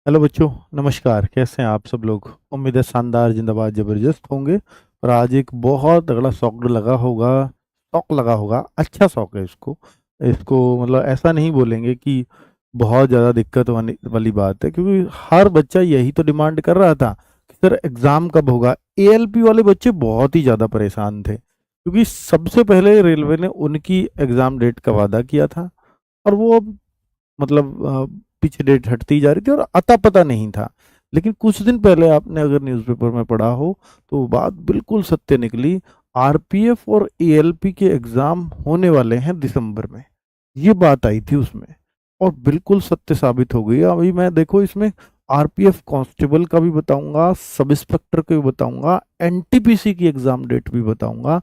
Hello बच्चों, नमस्कार। कैसे हैं आप सब लोग? उम्मीद है शानदार, जिंदाबाद, जबरदस्त होंगे। और आज एक बहुत तगड़ा शौक लगा होगा। अच्छा शौक है इसको। इसको मतलब ऐसा नहीं बोलेंगे कि बहुत ज़्यादा दिक्कत वाली वाली बात है, क्योंकि हर बच्चा यही तो डिमांड कर रहा था कि सर एग्ज़ाम कब होगा। एएलपी वाले बच्चे बहुत ही ज़्यादा परेशान थे, क्योंकि सबसे पहले रेलवे ने उनकी एग्ज़ाम डेट का वादा किया था, और वो अब मतलब पीछे डेट हटती जा रही थी और अता पता नहीं था। लेकिन कुछ दिन पहले आपने अगर न्यूज़पेपर में पढ़ा हो तो वो बात बिल्कुल सत्य निकली। आरपीएफ और एएलपी के एग्जाम होने वाले हैं दिसंबर में, ये बात आई थी उसमें, और बिल्कुल सत्य साबित हो गई। अभी मैं देखो इसमें आरपीएफ कांस्टेबल का भी बताऊंगा, सब इंस्पेक्टर का भी बताऊंगा, एनटीपीसी की एग्जाम डेट भी बताऊंगा,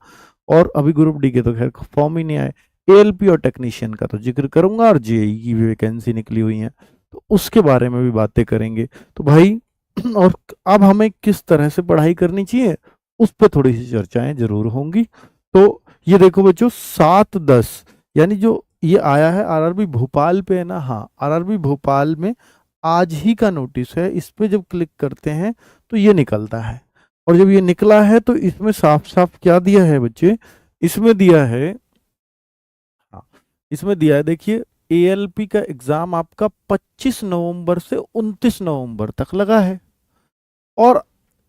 और अभी ग्रुप डी के तो खैर फॉर्म ही नहीं आए। एएलपी और टेक्नीशियन का तो जिक्र करूंगा, और जेई की भी वैकेंसी निकली हुई है तो उसके बारे में भी बातें करेंगे। तो भाई और अब हमें किस तरह से पढ़ाई करनी चाहिए उस पर थोड़ी सी चर्चाएं जरूर होंगी। तो ये देखो बच्चों, 7/10 यानी जो ये आया है आरआरबी भोपाल पे है ना, हाँ आरआरबी भोपाल में आज ही का नोटिस है। इस पे जब क्लिक करते हैं तो ये निकलता है, और जब ये निकला है तो इसमें साफ साफ क्या दिया है बच्चे, इसमें दिया है, हाँ इसमें दिया है, देखिए एएलपी का एग्जाम आपका 25 नवंबर से 29 नवंबर तक लगा है। और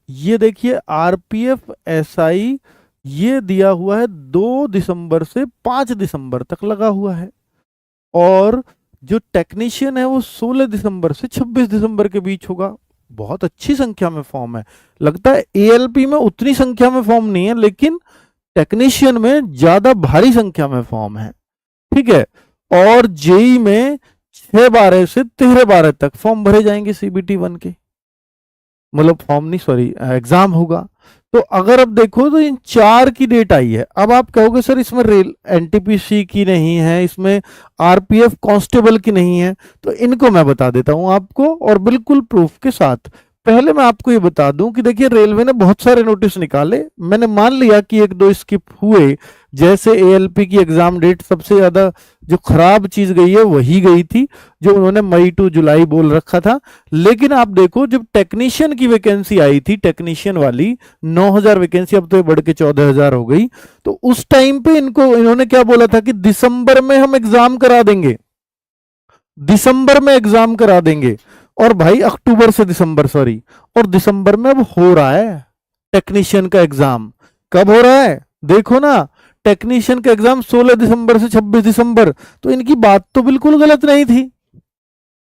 ये देखिए आरपीएफ एसआई ये दिया हुआ है 2 दिसंबर से 5 दिसंबर तक लगा हुआ है। और जो टेक्नीशियन है वो 16 दिसंबर से 26 दिसंबर के बीच होगा। बहुत अच्छी संख्या में फॉर्म है। लगता है एएलपी में उतनी संख्या में फॉर्म नहीं है, लेकिन टेक्नीशियन में ज्यादा भारी संख्या में फॉर्म है। ठीक है। और जेई में 6/12 से 13/12 तक फॉर्म भरे जाएंगे सीबीटी 1 के, मतलब फॉर्म नहीं, सॉरी एग्जाम होगा। तो अगर अब देखो तो इन 4 की डेट आई है। अब आप कहोगे सर इसमें रेल एनटीपीसी की नहीं है, इसमें आरपीएफ कांस्टेबल की नहीं है, तो इनको मैं बता देता हूं आपको, और बिल्कुल प्रूफ के साथ। पहले मैं आपको ये बता दूं कि देखिए रेलवे ने बहुत सारे नोटिस निकाले, मैंने मान लिया कि एक दो स्किप हुए। जैसे एएलपी की एग्जाम डेट सबसे ज्यादा जो खराब चीज गई है वही गई थी, जो उन्होंने मई टू जुलाई बोल रखा था। लेकिन आप देखो जब टेक्नीशियन की वैकेंसी आई थी, टेक्नीशियन वाली 9,000 वैकेंसी, अब तो ये बढ़ के 14,000 हो गई। तो उस टाइम पे इन्होंने क्या बोला था कि दिसंबर में हम एग्जाम करा देंगे, दिसंबर में एग्जाम करा देंगे। और भाई अक्टूबर से दिसंबर, सॉरी, और दिसंबर में अब हो रहा है टेक्नीशियन का एग्जाम। कब हो रहा है देखो ना, टेक्नीशियन का एग्जाम 16 दिसंबर से 26 दिसंबर। तो इनकी बात तो बिल्कुल गलत नहीं थी,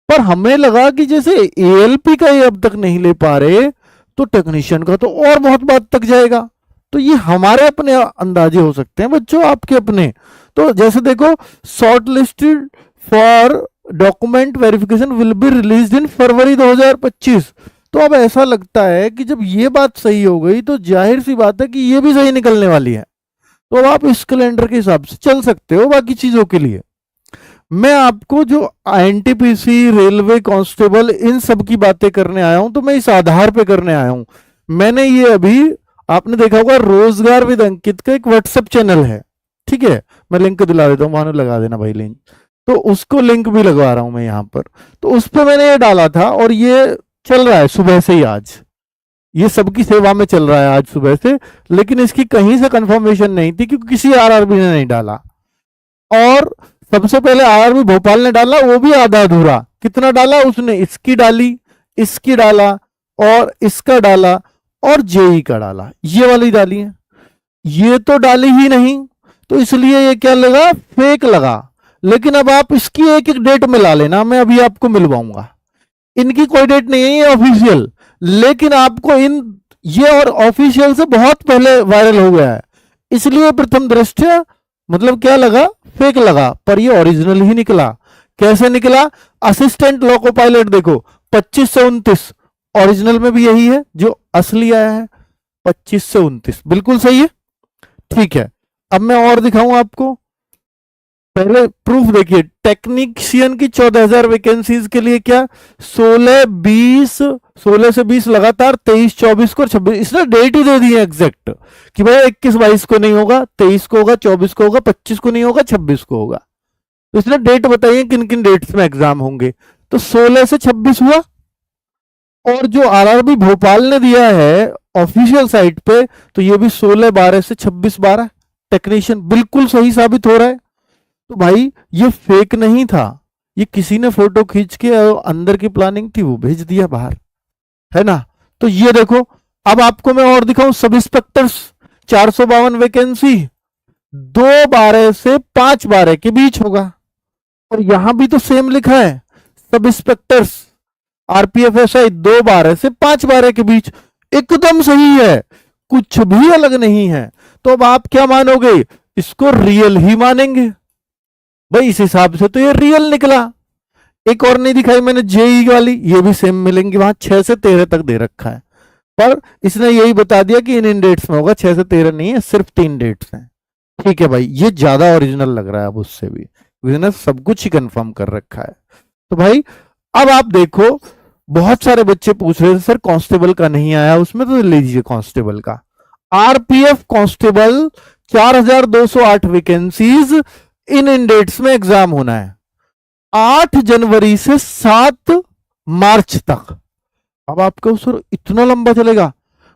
पर हमें लगा कि जैसे एएलपी का ये अब तक नहीं ले पा रहे, तो टेक्नीशियन का तो और बहुत बात तक जाएगा। तो ये हमारे अपने अंदाजे हो सकते हैं बच्चों, आपके अपने। तो जैसे देखो, short listed for document verification will be release in February 2025। तो अब ऐसा लगता है कि जब ये बात सही हो गई तो जाहिर सी बात है कि ये भी सही निकलने वाली है। तो अब आप इस कैलेंडर के हिसाब से चल सकते हो बाकी चीजों के लिए। मैं आपको जो एनटीपीसी, रेलवे कांस्टेबल, इन सब की बातें करने आया हूं, तो मैं इस आधार पे करने आया हूं। मैंने ये अभी, आपने देखा होगा रोजगार विद अंकित का एक व्हाट्सएप चैनल है, ठीक है, मैं लिंक दिला देता हूँ, वहां लगा देना भाई लिंक। तो उसको लिंक भी लगवा रहा हूं मैं यहाँ पर। तो उस पर मैंने ये डाला था, और ये चल रहा है सुबह से ही, आज ये सबकी सेवा में चल रहा है आज सुबह से। लेकिन इसकी कहीं से कंफर्मेशन नहीं थी, क्योंकि किसी आरआरबी ने नहीं डाला। और सबसे पहले आरआरबी भोपाल ने डाला, वो भी आधा अधूरा। कितना डाला उसने, इसकी डाली, इसकी डाला, और इसका डाला, और जेई का डाला, ये वाली डाली है। ये तो डाली ही नहीं, तो इसलिए ये क्या लगा, फेक लगा। लेकिन अब आप इसकी एक एक डेट मिला लेना, मैं अभी आपको मिलवाऊंगा। इनकी कोई डेट नहीं है, ये ऑफिशियल। लेकिन आपको इन ये और ऑफिशियल से बहुत पहले वायरल हो गया है, इसलिए प्रथम दृष्टया मतलब क्या लगा, फेक लगा, पर ये ओरिजिनल ही निकला। कैसे निकला, असिस्टेंट लोको पायलट देखो 25 से 29, ओरिजिनल में भी यही है जो असली आया है, 25 से 29 बिल्कुल सही है। ठीक है, अब मैं और दिखाऊं आपको। पहले प्रूफ देखिए, टेक्नीशियन की 14,000 वैकेंसीज के लिए क्या, 16 से 20 लगातार, 23 24 को, 26, इसने डेट ही दे दी है एग्जैक्ट कि भाई 21 22 को नहीं होगा, 23 को होगा, 24 को होगा, 25 को नहीं होगा, 26 को होगा। तो इसने डेट बताई है किन किन डेट्स में एग्जाम होंगे। तो 16 से 26 हुआ, और जो आरआरबी भोपाल ने दिया है ऑफिशियल साइट पे, तो ये भी 16/12 से 26/12 टेक्नीशियन, बिल्कुल सही साबित हो रहा है। तो भाई ये फेक नहीं था, ये किसी ने फोटो खींच के अंदर की प्लानिंग थी वो भेज दिया बाहर, है ना। तो ये देखो, अब आपको मैं और दिखाऊं, सब इंस्पेक्टर्स 452 वैकेंसी 2/12 से 5/12 के बीच होगा। और यहां भी तो सेम लिखा है, सब इंस्पेक्टर्स आरपीएफ एसआई 2/12 से 5/12 के बीच, एकदम सही है, कुछ भी अलग नहीं है। तो अब आप क्या मानोगे, इसको रियल ही मानेंगे भाई, इस हिसाब से तो ये रियल निकला। एक और नहीं दिखाई मैंने जेई वाली, ये भी सेम मिलेंगी, वहां 6 से 13 तक दे रखा है, पर इसने यही बता दिया कि इन डेट्स में होगा, 6 से 13 नहीं है, सिर्फ 3 डेट्स हैं। ठीक है भाई, ये ज्यादा ओरिजिनल लग रहा है अब उससे भी, बिजनेस सब कुछ ही कंफर्म कर रखा है। तो भाई अब आप देखो, बहुत सारे बच्चे पूछ रहे थे सर कांस्टेबल का नहीं आया उसमें, तो ले लीजिए कांस्टेबल का। आरपीएफ कांस्टेबल 4208 वैकेंसीज इन डेट्स में एग्जाम होना है, 8 जनवरी से 7 मार्च तक। अब आपको सर इतना लंबा चलेगा,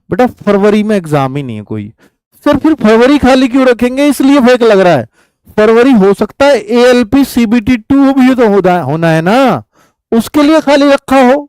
बेटा फरवरी में एग्जाम ही नहीं है कोई। सर फिर फरवरी खाली क्यों रखेंगे, इसलिए फेक लग रहा है। फरवरी हो सकता है एएलपी सीबीटी 2 भी तो होना है ना, उसके लिए खाली रखा हो,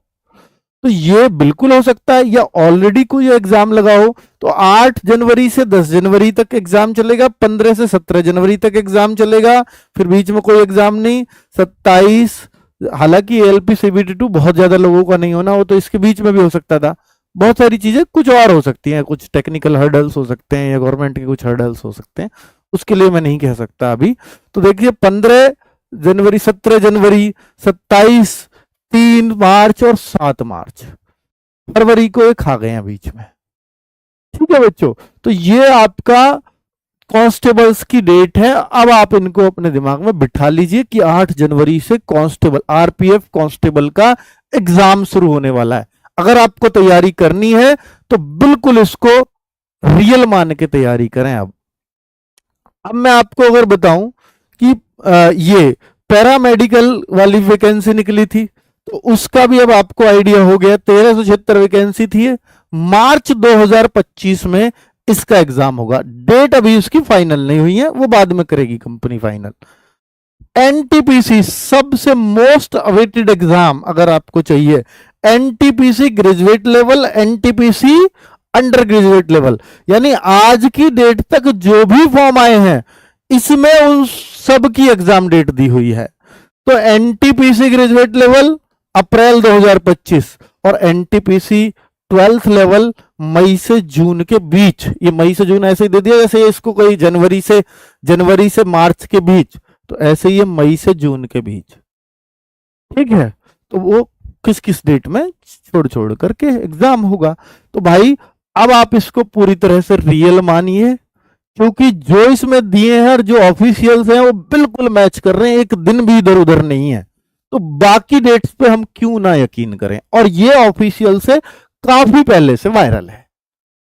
तो ये बिल्कुल हो सकता है। या ऑलरेडी कोई एग्जाम लगा हो, तो 8 जनवरी से 10 जनवरी तक एग्जाम चलेगा, 15 से 17 जनवरी तक एग्जाम चलेगा, फिर बीच में कोई एग्जाम नहीं, 27। हालांकि एएलपी सीबीटी 2 बहुत ज्यादा लोगों का नहीं होना, वो तो इसके बीच में भी हो सकता था। बहुत सारी चीजें कुछ और हो सकती हैं, कुछ टेक्निकल हर्डल्स हो सकते हैं, या गवर्नमेंट के कुछ हर्डल्स हो सकते हैं, उसके लिए मैं नहीं कह सकता अभी। तो देखिए 15 जनवरी, 17 जनवरी, 27, 3 मार्च और 7 मार्च, फरवरी को एक खा गए हैं बीच में। ठीक है बच्चों, तो ये आपका कांस्टेबल्स की डेट है। अब आप इनको अपने दिमाग में बिठा लीजिए कि 8 जनवरी से कांस्टेबल, आरपीएफ कांस्टेबल का एग्जाम शुरू होने वाला है। अगर आपको तैयारी करनी है तो बिल्कुल इसको रियल मान के तैयारी करें। अब मैं आपको अगर बताऊं कि ये पैरामेडिकल वाली वैकेंसी निकली थी, तो उसका भी अब आपको आइडिया हो गया, 1376 वैकेंसी थी। मार्च 2025 में इसका एग्जाम होगा। डेट अभी उसकी फाइनल नहीं हुई है, वो बाद में करेगी कंपनी फाइनल। एनटीपीसी सबसे मोस्ट अवेटेड एग्जाम अगर आपको चाहिए, NTPC graduate level, NTPC under graduate level, यानी आज की डेट तक जो भी फॉर्म आए हैं इसमें उन सब की एग्जाम डेट दी हुई है। तो एनटीपीसी ग्रेजुएट लेवल अप्रैल 2025 और एनटीपीसी 12th लेवल मई से जून के बीच। ये मई से जून ऐसे ही दे दिया जैसे इसको कोई जनवरी से मार्च के बीच, तो ऐसे ही मई से जून के बीच। ठीक है, तो वो किस किस डेट में छोड़ छोड़ करके एग्जाम होगा। तो भाई अब आप इसको पूरी तरह से रियल मानिए, क्योंकि जो इसमें दिए हैं और जो ऑफिशियल्स हैं वो बिल्कुल मैच कर रहे हैं, एक दिन भी इधर उधर नहीं है। तो बाकी डेट्स पे हम क्यों ना यकीन करें, और ये ऑफिशियल से काफी पहले से वायरल है,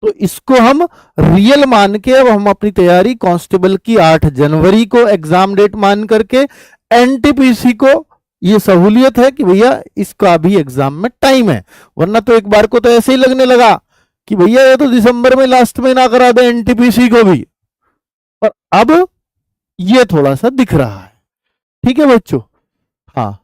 तो इसको हम रियल मान के अब हम अपनी तैयारी कांस्टेबल की 8 जनवरी को एग्जाम डेट मान करके, एनटीपीसी को ये सहूलियत है कि भैया इसका भी एग्जाम में टाइम है। वरना तो एक बार को तो ऐसे ही लगने लगा कि भैया ये तो दिसंबर में लास्ट में ना करा दे एनटीपीसी को भी, पर अब ये थोड़ा सा दिख रहा है। ठीक है बच्चों, हाँ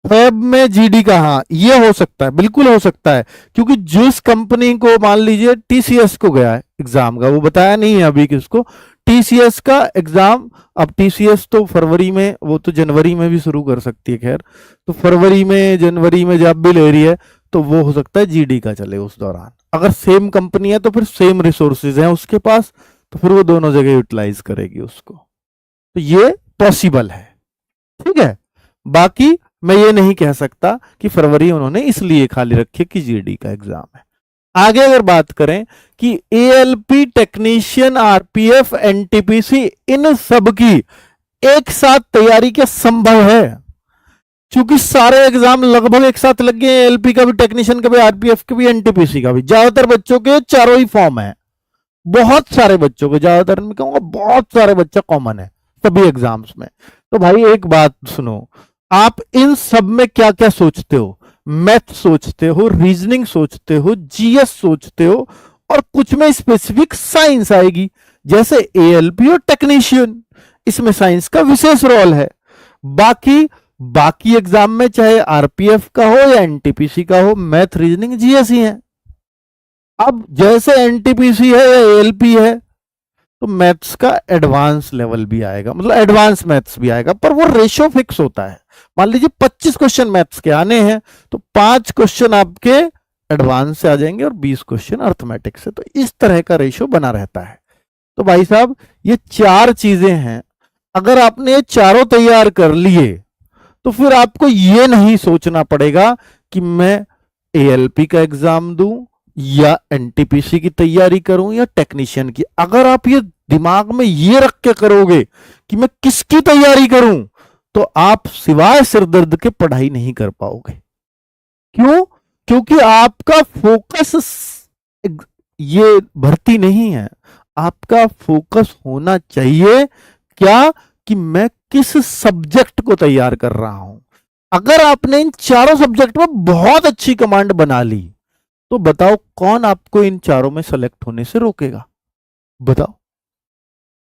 फेब में जीडी का, हाँ ये हो सकता है, बिल्कुल हो सकता है, क्योंकि जिस कंपनी को मान लीजिए टीसीएस को गया है एग्जाम का, वो बताया नहीं है अभी किसको, टीसीएस का एग्जाम। अब टीसीएस तो फरवरी में, वो तो जनवरी में भी शुरू कर सकती है, खैर तो फरवरी में जनवरी में जब भी ले रही है तो वो हो सकता है जीडी का चले उस दौरान। अगर सेम कंपनी है तो फिर सेम रिसोर्सेज हैं उसके पास, तो फिर वो दोनों जगह यूटिलाइज करेगी उसको, तो ये पॉसिबल है। ठीक है, बाकी मैं ये नहीं कह सकता कि फरवरी उन्होंने इसलिए खाली रखी कि जीडी का एग्जाम है। आगे अगर बात करें कि एएलपी टेक्नीशियन, आरपीएफ, एनटीपीसी, इन सब की एक साथ तैयारी क्या संभव है, क्योंकि सारे एग्जाम लगभग एक साथ लग गए, एएलपी का भी, टेक्नीशियन का भी, आरपीएफ का भी, एनटीपीसी का भी। ज्यादातर बच्चों के चारों ही फॉर्म है, बहुत सारे बच्चों के, ज्यादातर मैं कहूंगा बहुत सारे बच्चा कॉमन है सभी एग्जाम्स में। तो भाई एक बात सुनो, आप इन सब में क्या क्या सोचते हो, मैथ सोचते हो, रीजनिंग सोचते हो, जीएस सोचते हो, और कुछ में स्पेसिफिक साइंस आएगी, जैसे एएलपी और टेक्नीशियन, इसमें साइंस का विशेष रोल है। बाकी बाकी एग्जाम में चाहे आरपीएफ का हो या एनटीपीसी का हो, मैथ रीजनिंग जीएस ही है। अब जैसे एनटीपीसी है या एएलपी है, तो मैथ्स का एडवांस लेवल भी आएगा, मतलब एडवांस मैथ्स भी आएगा, पर वो रेशियो फिक्स होता है। मान लीजिए 25 क्वेश्चन मैथ्स के आने हैं, तो 5 क्वेश्चन आपके एडवांस से आ जाएंगे और 20 क्वेश्चन अर्थमेटिक से। तो इस तरह का रेशियो बना रहता है। तो भाई साहब, ये 4 चीजें हैं, अगर आपने ये चारों तैयार कर लिए, तो फिर आपको ये नहीं सोचना पड़ेगा कि मैं एएलपी का एग्जाम दूं या एनटीपीसी की तैयारी करूं या टेक्नीशियन की। अगर आप ये दिमाग में ये रख के करोगे कि मैं किसकी तैयारी करूं, तो आप सिवाय सिरदर्द के पढ़ाई नहीं कर पाओगे। क्यों? क्योंकि आपका फोकस ये भर्ती नहीं है। आपका फोकस होना चाहिए क्या, कि मैं किस सब्जेक्ट को तैयार कर रहा हूं। अगर आपने इन चारों सब्जेक्ट में बहुत अच्छी कमांड बना ली, तो बताओ कौन आपको इन चारों में सेलेक्ट होने से रोकेगा? बताओ,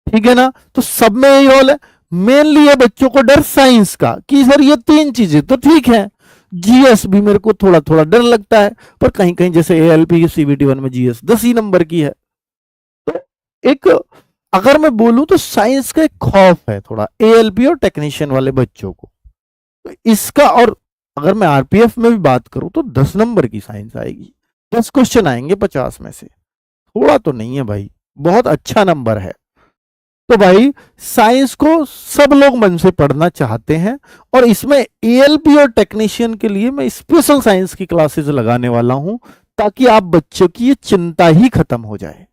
ठीक है ना? तो सब में यही रोल है। मेनली है बच्चों को डर साइंस का, कि सर ये 3 चीजें तो ठीक है, जीएस भी मेरे को थोड़ा थोड़ा डर लगता है, पर कहीं कहीं जैसे एएलपी सीबीटी 1 में जीएस 10 ही नंबर की है। तो एक, अगर मैं बोलूं तो साइंस का एक खौफ है थोड़ा एएलपी और टेक्नीशियन वाले बच्चों को। तो इसका, और अगर मैं आरपीएफ में भी बात करूं तो 10 नंबर की साइंस आएगी, 10 क्वेश्चन आएंगे 50 में से। थोड़ा तो नहीं है भाई, बहुत अच्छा नंबर है। तो भाई साइंस को सब लोग मन से पढ़ना चाहते हैं, और इसमें एएलपी और टेक्नीशियन के लिए मैं स्पेशल साइंस की क्लासेस लगाने वाला हूं, ताकि आप बच्चों की ये चिंता ही खत्म हो जाए।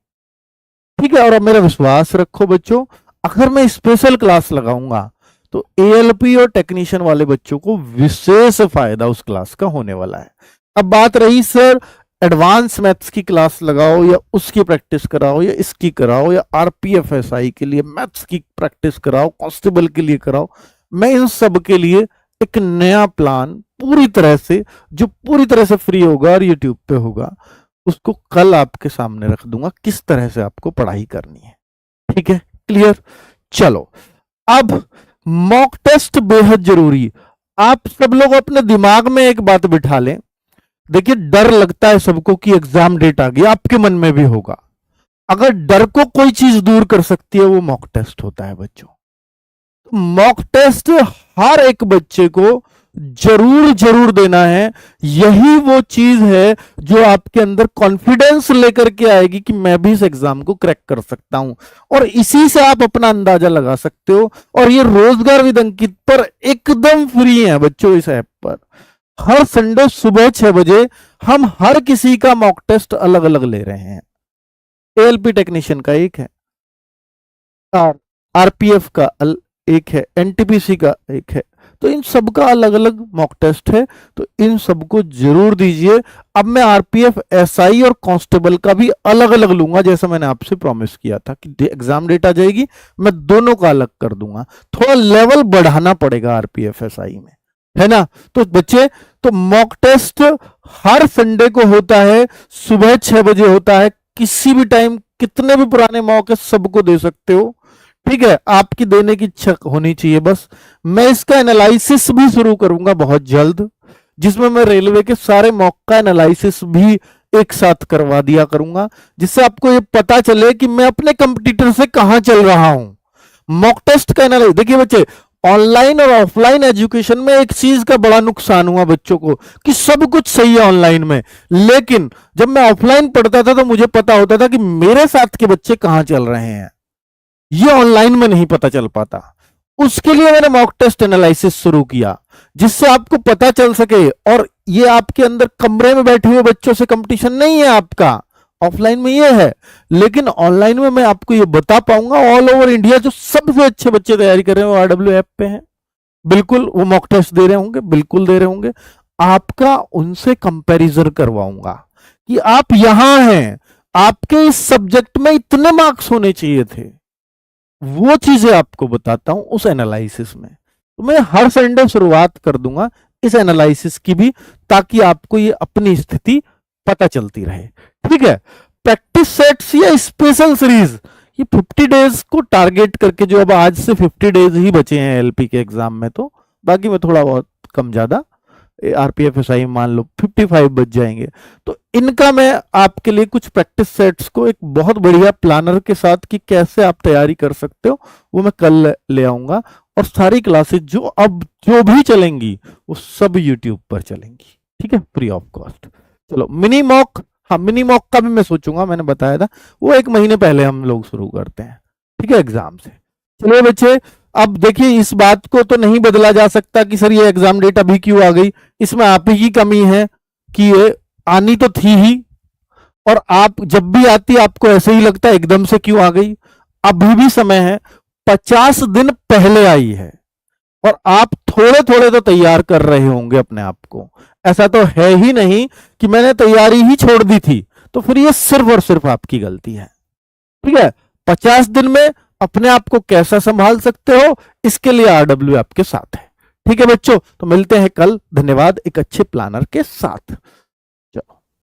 ठीक है? और अब मेरा विश्वास रखो बच्चों, अगर मैं स्पेशल क्लास लगाऊंगा तो एएलपी और टेक्नीशियन वाले बच्चों को विशेष फायदा उस क्लास का होने वाला है। अब बात रही सर एडवांस मैथ्स की क्लास लगाओ या उसकी प्रैक्टिस कराओ या इसकी कराओ या आरपीएफएसआई के लिए मैथ्स की प्रैक्टिस कराओ, कांस्टेबल के लिए कराओ, मैं इन सब के लिए एक नया प्लान पूरी तरह से, जो पूरी तरह से फ्री होगा और यूट्यूब पे होगा, उसको कल आपके सामने रख दूंगा, किस तरह से आपको पढ़ाई करनी है। ठीक है? क्लियर? चलो, अब मॉक टेस्ट बेहद जरूरी। आप सब लोग अपने दिमाग में एक बात बिठा लें। देखिए, डर लगता है सबको कि एग्जाम डेट आ गई, आपके मन में भी होगा। अगर डर को कोई चीज दूर कर सकती है, वो मॉक टेस्ट होता है बच्चों। मॉक टेस्ट हर एक बच्चे को जरूर जरूर देना है। यही वो चीज है जो आपके अंदर कॉन्फिडेंस लेकर के आएगी कि मैं भी इस एग्जाम को क्रैक कर सकता हूं, और इसी से आप अपना अंदाजा लगा सकते हो। और ये रोजगार विद अंकित पर एकदम फ्री है बच्चों। इस ऐप पर हर संडे सुबह 6 बजे हम हर किसी का मॉक टेस्ट अलग अलग ले रहे हैं। एएलपी टेक्नीशियन का एक है, आरपीएफ का एक है, एनटीपीसी का एक है, तो इन सबका अलग अलग मॉक टेस्ट है। तो इन सबको जरूर दीजिए। अब मैं आरपीएफ एसआई और कांस्टेबल का भी अलग अलग लूंगा, जैसा मैंने आपसे प्रॉमिस किया था कि एग्जाम डेट आ जाएगी मैं दोनों का अलग कर दूंगा। थोड़ा लेवल बढ़ाना पड़ेगा आरपीएफ एसआई में, है ना? तो बच्चे, तो मॉक टेस्ट हर संडे को होता है, सुबह 6 बजे होता है। किसी भी टाइम कितने भी पुराने मॉक है सबको दे सकते हो। ठीक है? आपकी देने की इच्छा होनी चाहिए बस। मैं इसका एनालिसिस भी शुरू करूंगा बहुत जल्द, जिसमें मैं रेलवे के सारे मॉक का एनालिसिस भी एक साथ करवा दिया करूंगा, जिससे आपको ये पता चले कि मैं अपने कंपटीटर से कहां चल रहा हूं। मॉक टेस्ट का एनालिसिस, देखिए बच्चे, ऑनलाइन और ऑफलाइन एजुकेशन में एक चीज का बड़ा नुकसान हुआ बच्चों को कि सब कुछ सही है ऑनलाइन में, लेकिन जब मैं ऑफलाइन पढ़ता था तो मुझे पता होता था कि मेरे साथ के बच्चे कहां चल रहे हैं, ये ऑनलाइन में नहीं पता चल पाता। उसके लिए मैंने मॉक टेस्ट एनालिसिस शुरू किया, जिससे आपको पता चल सके। और ये आपके अंदर कमरे में बैठे हुए बच्चों से कंपटीशन नहीं है आपका, ऑफलाइन में ये है, लेकिन ऑनलाइन में मैं आपको ये बता पाऊंगा ऑल ओवर इंडिया जो सबसे अच्छे बच्चे तैयारी कर रहे हैं वो आरडब्ल्यू ऐप पे हैं। बिल्कुल वो मॉक टेस्ट दे रहे होंगे, बिल्कुल दे रहे होंगे। आपका उनसे कंपैरिजन करवाऊंगा कि आप यहां हैं, आपके इस सब्जेक्ट में इतने मार्क्स होने चाहिए थे, वो चीजें आपको बताता हूं उस एनालिसिस में। तो मैं हर संडे शुरुआत कर दूंगा इस एनालिसिस की भी, ताकि आपको ये अपनी स्थिति पता चलती रहे। ठीक है, प्रैक्टिस सेट्स या स्पेशल सीरीज, ये 50 डेज को टारगेट करके, जो अब आज से 50 डेज ही बचे हैं एलपी के एग्जाम में, तो बाकी में थोड़ा बहुत कम ज्यादा आरपीएफ एसआई मान लो 55 बच जाएंगे, तो इनका मैं आपके लिए कुछ प्रैक्टिस सेट्स को एक बहुत बढ़िया प्लानर के साथ कि कैसे आप तैयारी कर सकते हो, वो मैं कल ले आऊंगा। और सारी क्लासेस जो अब जो भी चलेंगी वो सब यूट्यूब पर चलेंगी, ठीक है, फ्री ऑफ कॉस्ट। चलो मिनी मॉक, हाँ मिनी मॉक का भी मैं सोचूंगा, मैंने बताया था वो 1 महीने पहले हम लोग शुरू करते हैं, ठीक है, एग्जाम से। चलिए बच्चे, अब देखिए इस बात को तो नहीं बदला जा सकता कि सर ये एग्जाम डेट अभी क्यों आ गई, इसमें आप ही की कमी है कि ये आनी तो थी ही, और आप जब भी आती आपको ऐसे ही लगता है एकदम से क्यों आ गई। अभी भी समय है, 50 दिन पहले आई है, और आप थोड़े थोड़े तो तैयार कर रहे होंगे अपने आप को, ऐसा तो है ही नहीं कि मैंने तैयारी ही छोड़ दी थी, तो फिर ये सिर्फ और सिर्फ आपकी गलती है। ठीक है, 50 दिन में अपने आप को कैसा संभाल सकते हो, इसके लिए आरडब्ल्यू आपके साथ है। ठीक है बच्चों, तो मिलते हैं कल, धन्यवाद, एक अच्छे प्लानर के साथ।